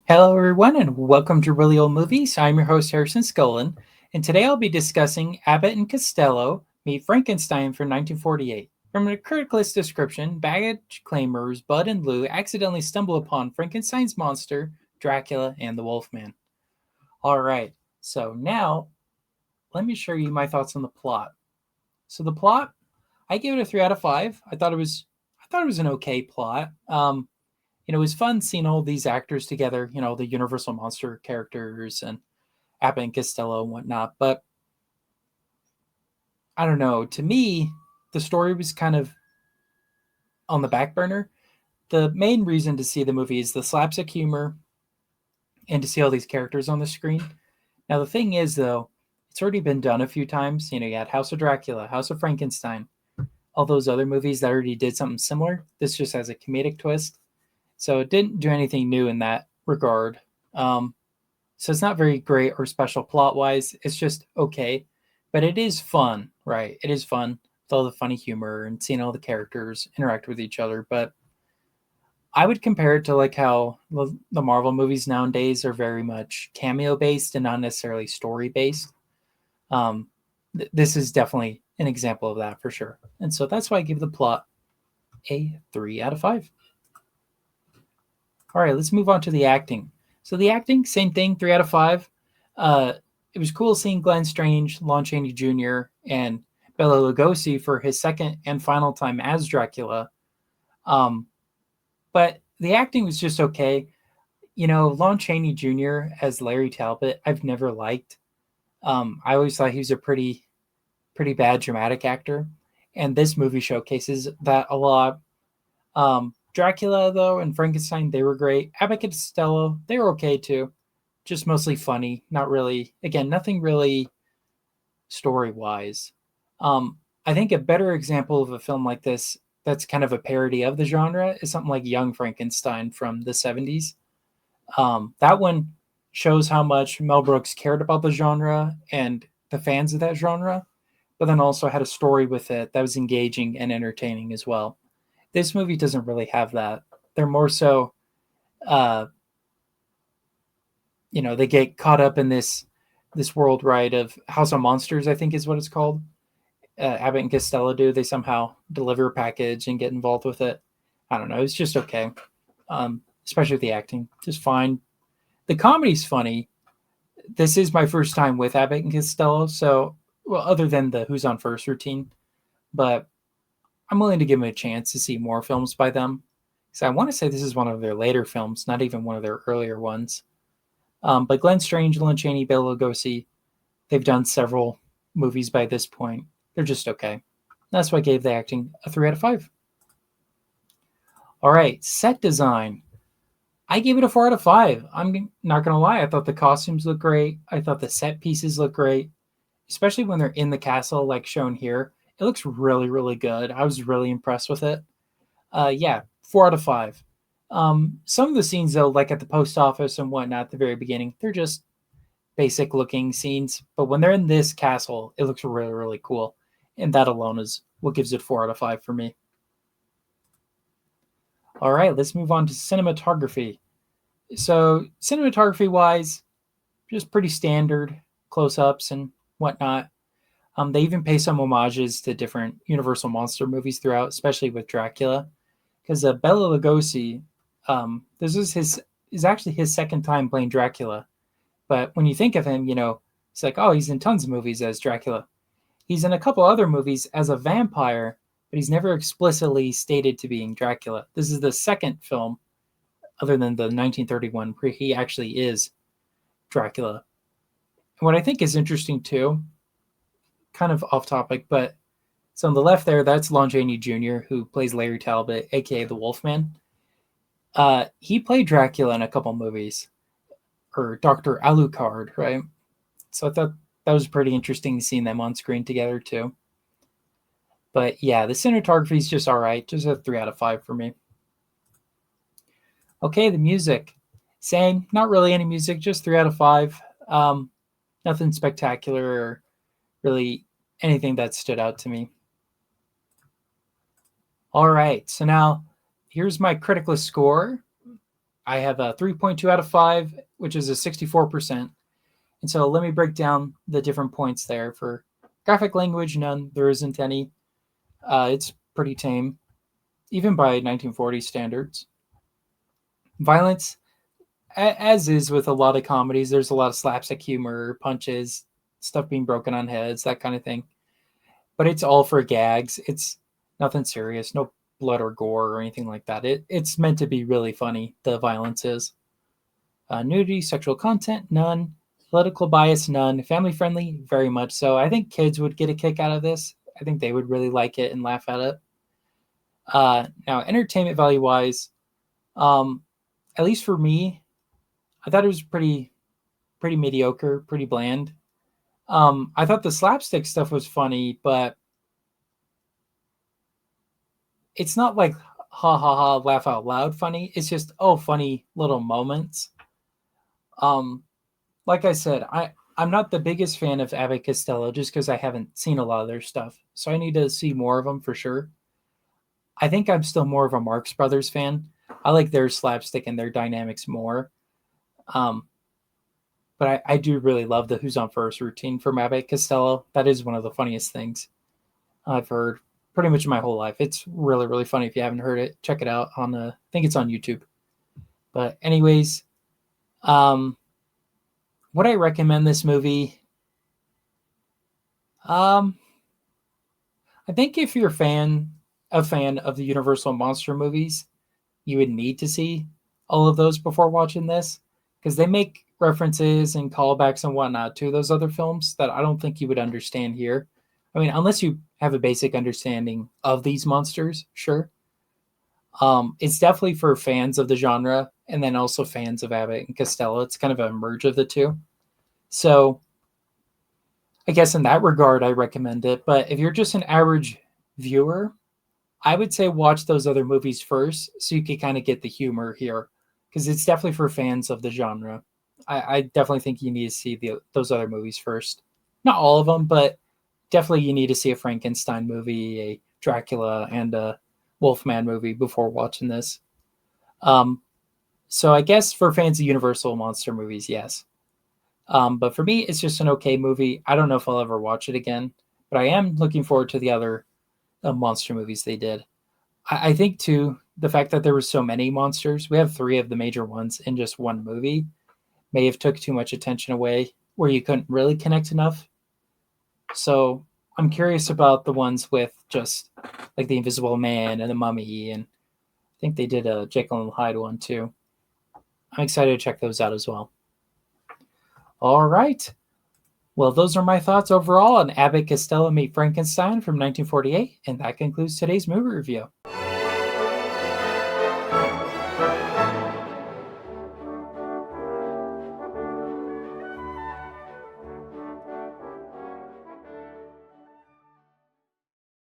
Hello, everyone, and welcome to Really Old Movies. I'm your host, Harrison Skolin, and today I'll be discussing Abbott and Costello Meet Frankenstein from 1948. From the criticalist description, baggage claimers Bud and Lou accidentally stumble upon Frankenstein's monster, Dracula, and the Wolfman. All right, so now let me show you my thoughts on the plot. So the plot, I gave it a 3 out of 5. I thought it was an okay plot. It was fun seeing all these actors together, the Universal Monster characters and Abbott and Costello and whatnot. But I don't know. To me, the story was kind of on the back burner. The main reason to see the movie is the slapstick humor and to see all these characters on the screen. Now, the thing is, though, it's already been done a few times. You had House of Dracula, House of Frankenstein, all those other movies that already did something similar. This just has a comedic twist. So it didn't do anything new in that regard. So it's not very great or special plot wise. It's just okay, but it is fun, right? It is fun with all the funny humor and seeing all the characters interact with each other. But I would compare it to like how the Marvel movies nowadays are very much cameo based and not necessarily story based. Um, this is definitely an example of that for sure. And so that's why I give the plot a 3 out of 5. All right, let's move on to the acting. So the acting, same thing, 3 out of 5. Uh, it was cool seeing Glenn Strange, Lon Chaney Jr., and Bela Lugosi for his second and final time as Dracula. Um, but the acting was just okay. Lon Chaney Jr. as Larry Talbot, I've never liked. I always thought he was a pretty bad dramatic actor, and this movie showcases that a lot. Dracula, though, and Frankenstein, they were great. Abbott and Costello, they were okay too. Just mostly funny. Not really, again, nothing really story wise. I think a better example of a film like this that's kind of a parody of the genre is something like Young Frankenstein from the 70s. That one shows how much Mel Brooks cared about the genre and the fans of that genre, but then also had a story with it that was engaging and entertaining as well. This movie doesn't really have that. They're more so, uh, they get caught up in this world, right, of House of Monsters, I think is what it's called. Abbott and Costello do. They somehow deliver a package and get involved with it. I don't know. It's just okay, especially with the acting, just fine. The comedy's funny. This is my first time with Abbott and Costello, so well, other than the Who's on First routine, but I'm willing to give them a chance to see more films by them. So I want to say this is one of their later films, not even one of their earlier ones. But Glenn Strange, Lon Chaney, Bela Lugosi, they've done several movies by this point. They're just okay. That's why I gave the acting a 3 out of 5. All right, set design. I gave it a 4 out of 5. I'm not gonna lie. I thought the costumes looked great. I thought the set pieces look great, especially when they're in the castle, like shown here. It looks really, really good. I was really impressed with it. Yeah, 4 out of 5. Some of the scenes though, like at the post office and whatnot at the very beginning, they're just basic looking scenes. But when they're in this castle, it looks really, really cool. And that alone is what gives it 4 out of 5 for me. All right, let's move on to cinematography. So, cinematography wise, just pretty standard close ups and whatnot. They even pay some homages to different Universal monster movies throughout, especially with Dracula, because Bela Lugosi, this is actually his second time playing Dracula. But when you think of him, it's like, oh, he's in tons of movies as Dracula. He's in a couple other movies as a vampire, but he's never explicitly stated to being Dracula. This is the second film, other than the 1931, where he actually is Dracula. And what I think is interesting too, kind of off topic, but so on the left there, that's Lon Chaney Jr., who plays Larry Talbot, aka the Wolfman. He played Dracula in a couple movies, or Dr. Alucard, right? So I thought that was pretty interesting seeing them on screen together too. But yeah, the cinematography is just all right, just a 3 out of 5 for me. Okay, the music, same, not really any music, just 3 out of 5. Nothing spectacular or really anything that stood out to me. All right, so now here's my criticalist score. I have a 3.2 out of 5, which is a 64%. And so let me break down the different points there. For graphic language, none. There isn't any. It's pretty tame, even by 1940 standards. Violence, as is with a lot of comedies, there's a lot of slapstick humor, punches, stuff being broken on heads, that kind of thing. But it's all for gags. It's nothing serious, no blood or gore or anything like that. It's meant to be really funny, the violence is. Nudity, sexual content, none. Political bias, none. Family friendly, very much so. I think kids would get a kick out of this. I think they would really like it and laugh at it. Now, entertainment value wise, at least for me, I thought it was pretty mediocre, pretty bland. I thought the slapstick stuff was funny, but it's not like ha ha ha laugh out loud funny. It's just funny little moments. Like I said, I'm not the biggest fan of Abbott Costello just because I haven't seen a lot of their stuff, so I need to see more of them for sure. I think I'm still more of a Marx Brothers fan. I like their slapstick and their dynamics more. But I do really love the Who's on First routine from Abbott Costello. That is one of the funniest things I've heard pretty much my whole life. It's really, really funny. If you haven't heard it, check it out on I think it's on YouTube. But anyways, would I recommend this movie? I think if you're a fan of the Universal monster movies, you would need to see all of those before watching this, because they make references and callbacks and whatnot to those other films that I don't think you would understand here. I mean, unless you have a basic understanding of these monsters, sure. It's definitely for fans of the genre and then also fans of Abbott and Costello. It's kind of a merge of the two. So I guess in that regard, I recommend it. But if you're just an average viewer, I would say watch those other movies first so you can kind of get the humor here, because it's definitely for fans of the genre. I definitely think you need to see those other movies first. Not all of them, but definitely you need to see a Frankenstein movie, a Dracula, and a Wolfman movie before watching this. So I guess for fans of Universal monster movies, yes. But for me, it's just an okay movie. I don't know if I'll ever watch it again, but I am looking forward to the other monster movies they did. I think, too, the fact that there were so many monsters, we have 3 of the major ones in just one movie, may have took too much attention away where you couldn't really connect enough. So I'm curious about the ones with just like the Invisible Man and the Mummy, and I think they did a Jekyll and Hyde one too. I'm excited to check those out as well. All right. Well, those are my thoughts overall on Abbott Costello Meet Frankenstein from 1948, and that concludes today's movie review.